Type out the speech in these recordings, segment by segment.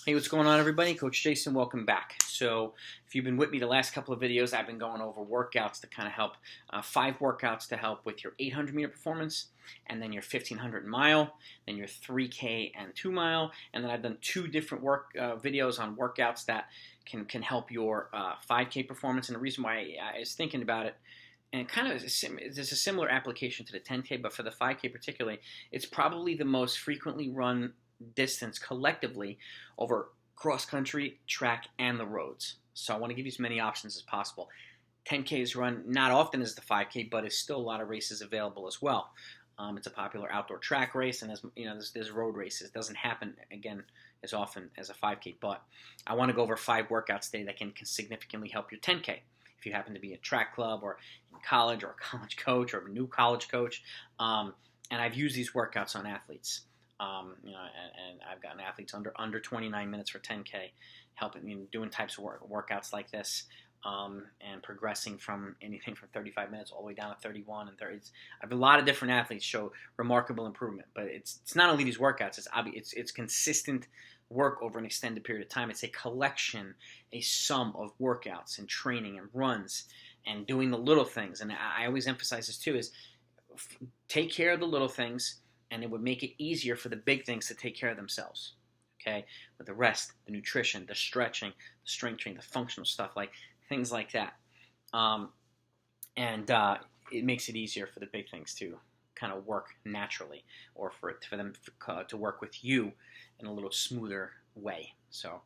Hey, what's going on, everybody? Coach Jason, welcome back. So if you've been with me the last couple of videos, I've been going over workouts to kind of help, 5 workouts to help with your 800-meter performance, and then your 1,500 mile, then your 3K and 2 mile, and then I've done 2 different videos on workouts that can help your 5K performance. And the reason why I was thinking about it, and kind of there's a similar application to the 10K, but for the 5K particularly, it's probably the most frequently run distance collectively over cross country, track, and the roads. So I want to give you as many options as possible. 10K is run not often as the 5K, but there's still a lot of races available as well. It's a popular outdoor track race, and there's road races. It doesn't happen again as often as a 5K, but I want to go over 5 workouts today that can significantly help your 10K. If you happen to be a track club or in college or a college coach or a new college coach, and I've used these workouts on athletes. And I've gotten athletes under 29 minutes for 10K, helping doing types of workouts like this, and progressing from anything from 35 minutes all the way down to 31 and 30. I've a lot of different athletes show remarkable improvement, but it's not only these workouts. It's consistent work over an extended period of time. It's a collection, a sum of workouts and training and runs and doing the little things. And I always emphasize this too: is take care of the little things, and it would make it easier for the big things to take care of themselves, okay? With the rest, the nutrition, the stretching, the strength training, the functional stuff, like things like that. It makes it easier for the big things to kind of work naturally, or for them to work with you in a little smoother way. So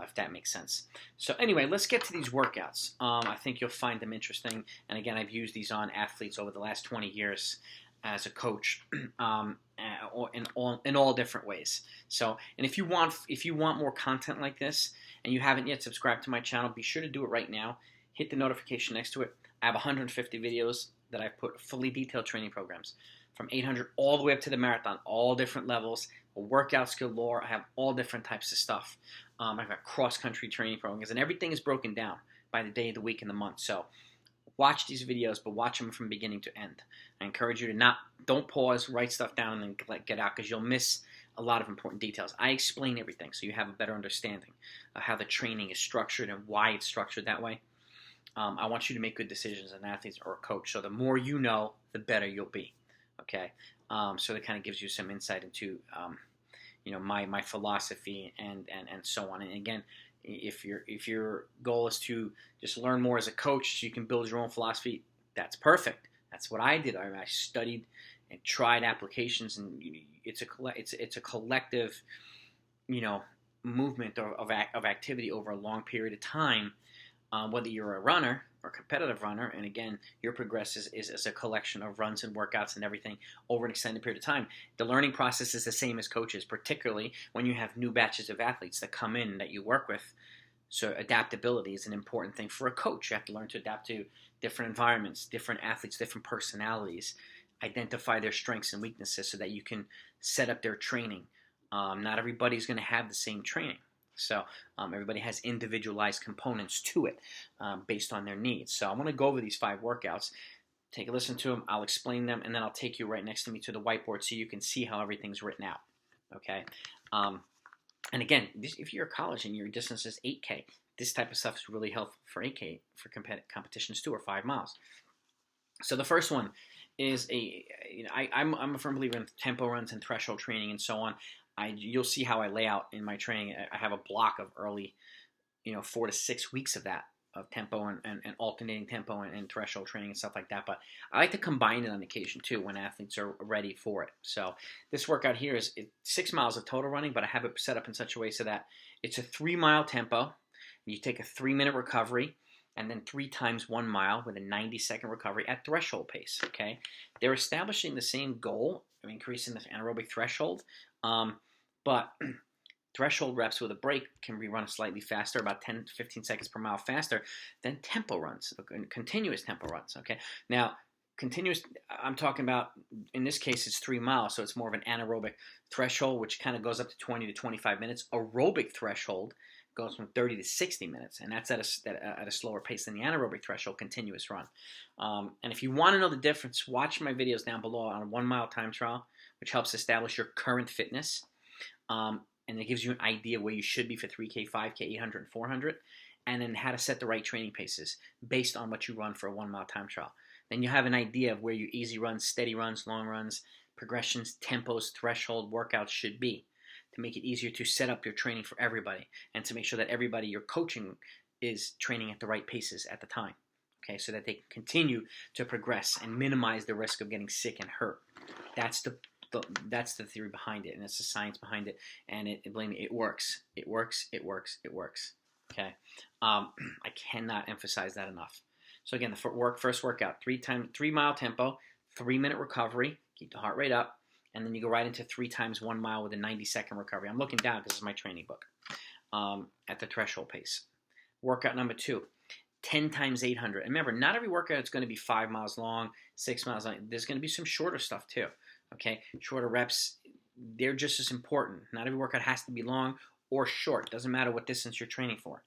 if that makes sense. So anyway, let's get to these workouts. I think you'll find them interesting. And again, I've used these on athletes over the last 20 years as a coach, in all different ways. So, and if you want more content like this, and you haven't yet subscribed to my channel, be sure to do it right now. Hit the notification next to it. I have 150 videos that I've put fully detailed training programs from 800 all the way up to the marathon, all different levels, workouts galore. I have all different types of stuff. I've got cross-country training programs, and everything is broken down by the day of the week and the month. So watch these videos, but watch them from beginning to end. I encourage you to don't pause, write stuff down, and then get out, because you'll miss a lot of important details. I explain everything so you have a better understanding of how the training is structured and why it's structured that way. I want you to make good decisions as an athlete or a coach. So the more you know, the better you'll be. Okay, so it kind of gives you some insight into my philosophy and so on. And again, if your goal is to just learn more as a coach so you can build your own philosophy, that's perfect. That's what I did. I studied and tried applications, and it's a collective, movement of activity over a long period of time. Whether you're a runner or competitive runner, and again, your progress is a collection of runs and workouts and everything over an extended period of time. The learning process is the same as coaches, particularly when you have new batches of athletes that come in that you work with. So adaptability is an important thing for a coach. You have to learn to adapt to different environments, different athletes, different personalities, identify their strengths and weaknesses so that you can set up their training. Not everybody's going to have the same training. So everybody has individualized components to it based on their needs. So I want to go over these 5 workouts. Take a listen to them. I'll explain them, and then I'll take you right next to me to the whiteboard so you can see how everything's written out. Okay. And again, if you're a college and your distance is 8K, this type of stuff is really helpful for 8K for competitions too, or 5 miles. So the first one is I'm a firm believer in tempo runs and threshold training and so on. You'll see how I lay out in my training. I have a block of early, 4 to 6 weeks of that, of tempo and alternating tempo and threshold training and stuff like that. But I like to combine it on occasion too when athletes are ready for it. So this workout here is 6 miles of total running, but I have it set up in such a way so that it's a 3-mile tempo. You take a 3-minute recovery, and then 3 times 1 mile with a 90-second recovery at threshold pace. Okay, they're establishing the same goal of increasing the anaerobic threshold, but threshold reps with a break can be run slightly faster, about 10 to 15 seconds per mile faster than tempo runs, continuous tempo runs. Okay, now continuous, I'm talking about, in this case, it's 3 miles, so it's more of an anaerobic threshold, which kind of goes up to 20 to 25 minutes. Aerobic threshold goes from 30 to 60 minutes, and that's at a slower pace than the anaerobic threshold continuous run. And if you want to know the difference, watch my videos down below on a 1 mile time trial, which helps establish your current fitness. And and it gives you an idea where you should be for 3K, 5K, 800, and 400, and then how to set the right training paces based on what you run for a 1 mile time trial. Then you have an idea of where your easy runs, steady runs, long runs, progressions, tempos, threshold workouts should be, to make it easier to set up your training for everybody and to make sure that everybody you're coaching is training at the right paces at the time, okay, so that they can continue to progress and minimize the risk of getting sick and hurt. That's the theory behind it, and it's the science behind it, and believe me, it works. It works. It works. It works. Okay, I cannot emphasize that enough. So again, the first workout, 3 mile tempo, 3-minute recovery, keep the heart rate up, and then you go right into 3 times 1 mile with a 90-second recovery. I'm looking down because this is my training book, at the threshold pace. Workout number 2, 10 times 800. And remember, not every workout is going to be 5 miles long, 6 miles long. There's going to be some shorter stuff too. Okay, shorter reps, they're just as important. Not every workout has to be long or short. Doesn't matter what distance you're training for.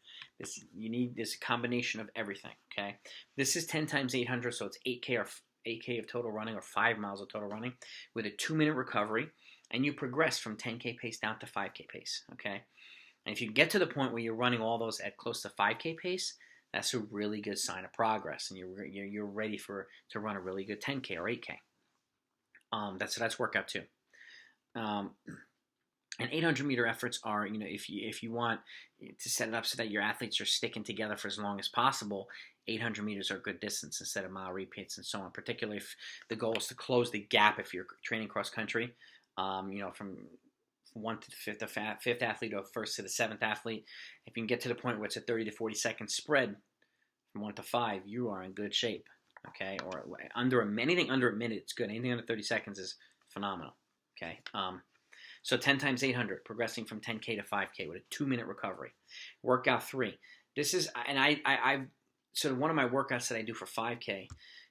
You need this combination of everything. Okay, this is 10 times 800, so it's 8K of total running, or 5 miles of total running, with a 2-minute recovery, and you progress from 10K pace down to 5K pace. Okay, and if you get to the point where you're running all those at close to 5K pace, that's a really good sign of progress, and you're ready to run a really good 10K or 8K. That's workout 2. And 800-meter efforts are, if you want to set it up so that your athletes are sticking together for as long as possible, 800 meters are a good distance instead of mile repeats and so on, particularly if the goal is to close the gap if you're training cross country, from 1 to the fifth athlete or first to the 7th athlete. If you can get to the point where it's a 30 to 40 second spread from 1 to 5, you are in good shape. Okay, or anything under a minute, it's good. Anything under 30 seconds is phenomenal. Okay, so 10 times 800, progressing from 10K to 5K with a 2-minute recovery. Workout 3. This is, and I've so one of my workouts that I do for 5K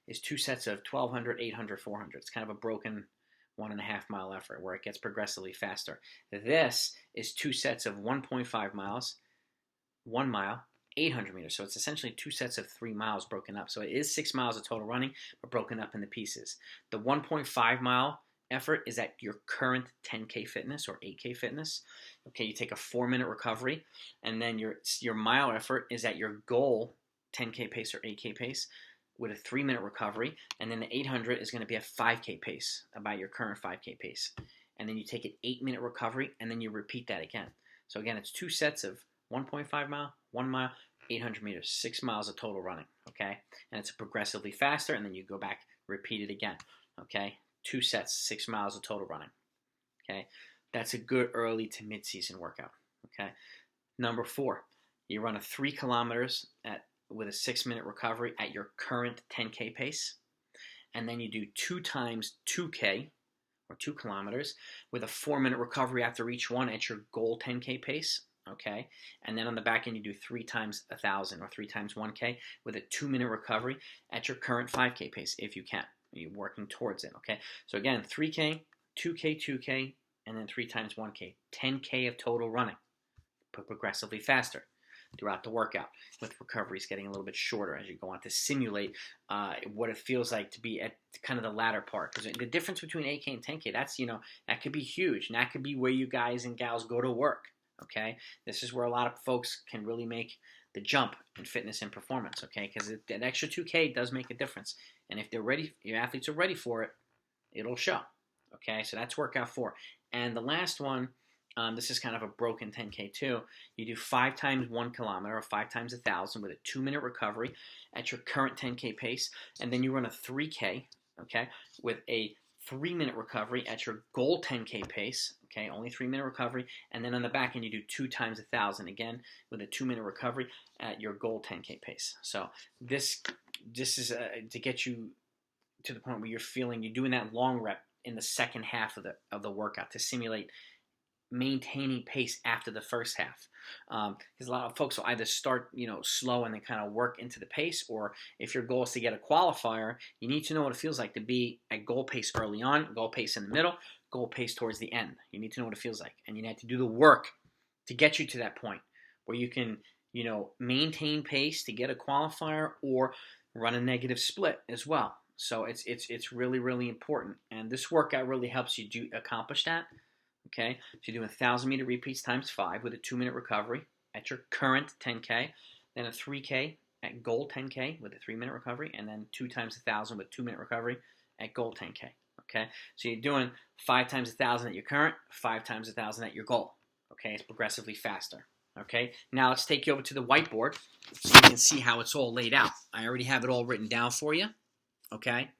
is 2 sets of 1200, 800, 400. It's kind of a broken 1.5 mile effort where it gets progressively faster. This is 2 sets of 1.5 miles, 1 mile, 800 meters. So it's essentially 2 sets of 3 miles broken up. So it is 6 miles of total running, but broken up into pieces. The 1.5 mile effort is at your current 10K fitness or 8K fitness. Okay, you take a 4-minute recovery, and then your mile effort is at your goal 10K pace or 8K pace with a 3-minute recovery, and then the 800 is going to be a 5K pace, about your current 5K pace. And then you take an 8-minute recovery, and then you repeat that again. So again, it's 2 sets of 1.5 mile, 1 mile, 800 meters, 6 miles of total running, okay? And it's progressively faster, and then you go back, repeat it again, okay? 2 sets, 6 miles of total running, okay? That's a good early to mid-season workout, okay? Number 4, you run a 3 kilometers with a 6-minute recovery at your current 10K pace, and then you do 2 times 2K, or 2 kilometers, with a 4-minute recovery after each one at your goal 10K pace, okay? And then on the back end, you do 3 times 1,000 or 3 times 1K with a 2-minute recovery at your current 5K pace, if you can. You're working towards it, okay? So again, 3K, 2K, 2K, and then 3 times 1K. 10K of total running, but progressively faster throughout the workout, with recoveries getting a little bit shorter as you go on to simulate what it feels like to be at kind of the latter part. Because the difference between 8K and 10K, that's, that could be huge. And that could be where you guys and gals go to work, okay? This is where a lot of folks can really make the jump in fitness and performance, okay? Because that extra 2K does make a difference. And if they're ready, your athletes are ready for it, it'll show, okay? So that's workout 4. And the last one, this is kind of a broken 10K too. You do 5 times 1 kilometer or 5 times 1,000 with a 2-minute recovery at your current 10K pace. And then you run a 3K, okay, with a 3-minute recovery at your goal 10K pace, okay, only 3-minute recovery. And then on the back end, you do 2 times 1,000 again with a 2-minute recovery at your goal 10K pace. So this is to get you to the point where you're doing that long rep in the second half of the workout to simulate maintaining pace after the first half, because a lot of folks will either start slow and then kind of work into the pace, or if your goal is to get a qualifier, you need to know what it feels like to be at goal pace early on, goal pace in the middle, goal pace towards the end. You need to know what it feels like, and you have to do the work to get you to that point where you can maintain pace to get a qualifier or run a negative split as well. So it's really, really important, and this workout really helps you accomplish that. Okay, so you're doing 1,000-meter repeats times 5 with a 2-minute recovery at your current 10K, then a 3K at goal 10K with a 3-minute recovery, and then 2 times 1,000 with 2-minute recovery at goal 10K. Okay, so you're doing 5 times 1,000 at your current, 5 times 1,000 at your goal. Okay, it's progressively faster. Okay, now let's take you over to the whiteboard so you can see how it's all laid out. I already have it all written down for you. Okay,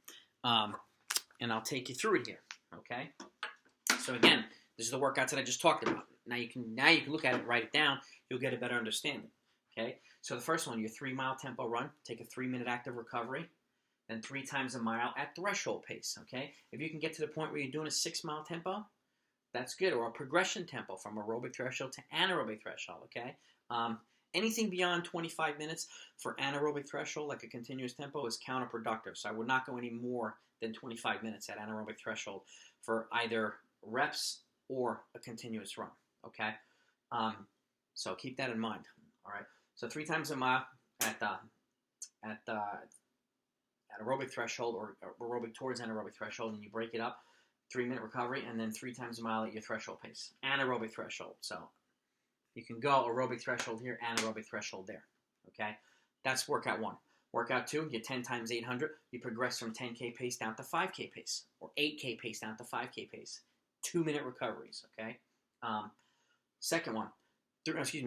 and I'll take you through it here. Okay, so again, this is the workouts that I just talked about. Now you can look at it and write it down. You'll get a better understanding. Okay, so the first one, your 3-mile tempo run. Take a 3-minute active recovery, then 3 times a mile at threshold pace. Okay, if you can get to the point where you're doing a 6-mile tempo, that's good, or a progression tempo from aerobic threshold to anaerobic threshold. Okay, anything beyond 25 minutes for anaerobic threshold, like a continuous tempo, is counterproductive. So I would not go any more than 25 minutes at anaerobic threshold for either reps or a continuous run. Okay, so keep that in mind. All right, so 3 times a mile at aerobic threshold or aerobic towards anaerobic threshold, and you break it up, 3-minute recovery, and then 3 times a mile at your threshold pace, anaerobic threshold. So you can go aerobic threshold here, anaerobic threshold there. Okay, that's workout 1. Workout 2, you 10 times 800. You progress from 10K pace down to 5K pace, or 8K pace down to 5K pace. 2-minute recoveries. Okay. Second one,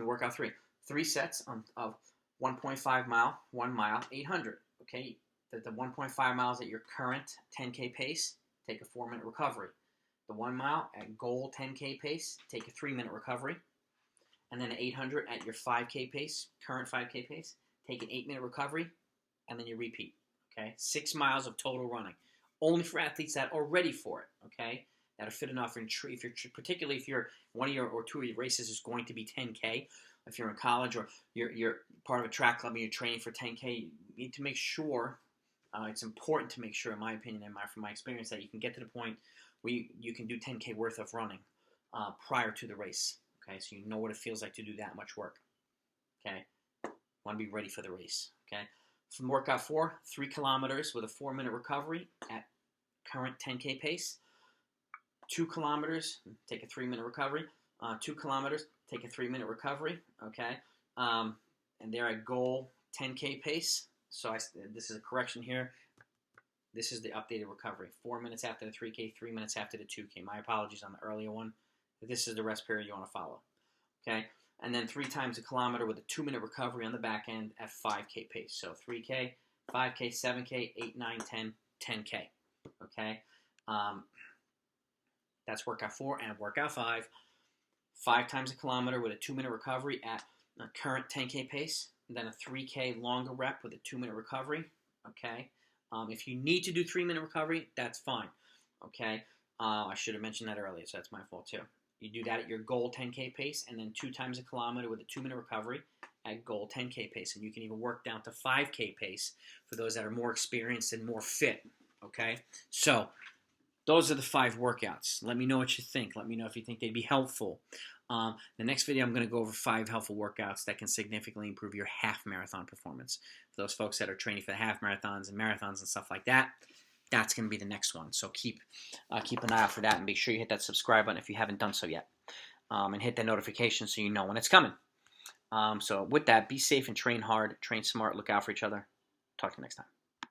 workout 3. 3 sets of 1.5 mile, 1 mile, 800. Okay, the 1.5 miles at your current 10K pace, take a 4-minute recovery. The 1 mile at goal 10K pace, take a 3-minute recovery. And then 800 at your 5K pace, current 5K pace, take an 8-minute recovery, and then you repeat. Okay, 6 miles of total running, only for athletes that are ready for it. Okay, that are fit enough. Particularly if you're one of your or 2 of your races is going to be 10K. If you're in college or you're part of a track club and you're training for 10K, you need to make sure. It's important to make sure, in my opinion and from my experience, that you can get to the point where you can do 10K worth of running prior to the race. Okay, so you know what it feels like to do that much work. Okay, want to be ready for the race. Okay, from workout 4, 3 kilometers with a 4-minute recovery at current 10K pace. 2 kilometers, take a 3-minute recovery. 2 kilometers, take a 3-minute recovery. Okay, and they're at goal 10K pace. So this is a correction here. This is the updated recovery. 4 minutes after the 3K, 3 minutes after the 2K. My apologies on the earlier one. This is the rest period you want to follow. Okay, and then 3 times a kilometer with a 2-minute recovery on the back end at 5K pace. So 3K, 5K, 7K, 8, 9, 10, 10K. Okay, that's workout 4. And workout 5, 5 times a kilometer with a 2-minute recovery at current 10K pace. Then a 3K longer rep with a 2-minute recovery. Okay, if you need to do 3-minute recovery, that's fine. Okay, I should have mentioned that earlier, so that's my fault too. You do that at your goal 10K pace, and then 2 times a kilometer with a 2-minute recovery at goal 10K pace. And you can even work down to 5K pace for those that are more experienced and more fit. Okay, so those are the 5 workouts. Let me know what you think. Let me know if you think they'd be helpful. The next video, I'm going to go over 5 helpful workouts that can significantly improve your half marathon performance. For those folks that are training for the half marathons and marathons and stuff like that, that's going to be the next one. So keep an eye out for that, and make sure you hit that subscribe button if you haven't done so yet, and hit that notification so you know when it's coming. So with that, be safe and train hard, train smart, look out for each other. Talk to you next time.